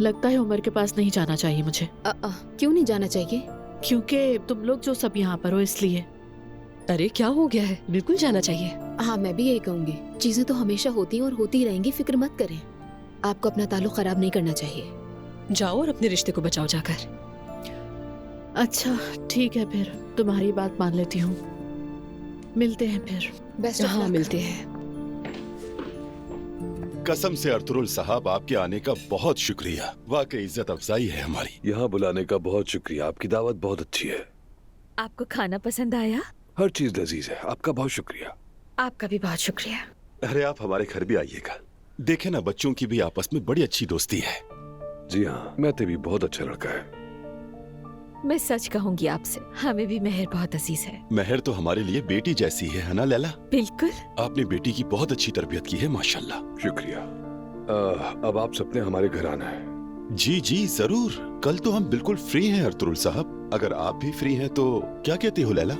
लगता है उमर के पास नहीं जाना चाहिए मुझे। क्यों नहीं जाना चाहिए? क्योंकि तुम लोग जो सब यहाँ पर हो इसलिए। अरे क्या हो गया है, बिल्कुल जाना चाहिए। हाँ, मैं भी यही कहूंगी। चीजें तो हमेशा होती हैं और होती ही रहेंगी, फिक्र मत करें। आपको अपना ताल्लुक खराब नहीं करना चाहिए। जाओ और अपने रिश्ते को बचाओ जाकर। अच्छा ठीक है, फिर तुम्हारी बात मान लेती हूँ। मिलते हैं फिर। बेस्ट ऑफ हाँ लक। मिलते हैं। कसम से अर्तुरुल साहब, आपके आने का बहुत शुक्रिया। वाकई इज्जत अफजाई है हमारी। यहाँ बुलाने का बहुत शुक्रिया। आपकी दावत बहुत अच्छी है। आपको खाना पसंद आया? हर चीज लजीज है। आपका बहुत शुक्रिया। आपका भी बहुत शुक्रिया। अरे आप हमारे घर भी आइएगा। देखे ना, बच्चों की भी आपस में बड़ी अच्छी दोस्ती है। जी हाँ, मैते भी बहुत अच्छा लड़का है। मैं सच कहूंगी आपसे, हमें भी मेहर बहुत अजीज है। मेहर तो हमारे लिए बेटी जैसी है ना लैला? बिल्कुल। आपने बेटी की बहुत अच्छी तरबियत की है माशाल्लाह। शुक्रिया। अब आप सबने हमारे घर आना है। जी जी जरूर। कल तो हम बिल्कुल फ्री हैं अर्तुरुल साहब। अगर आप भी फ्री हैं तो क्या कहती हो लैला?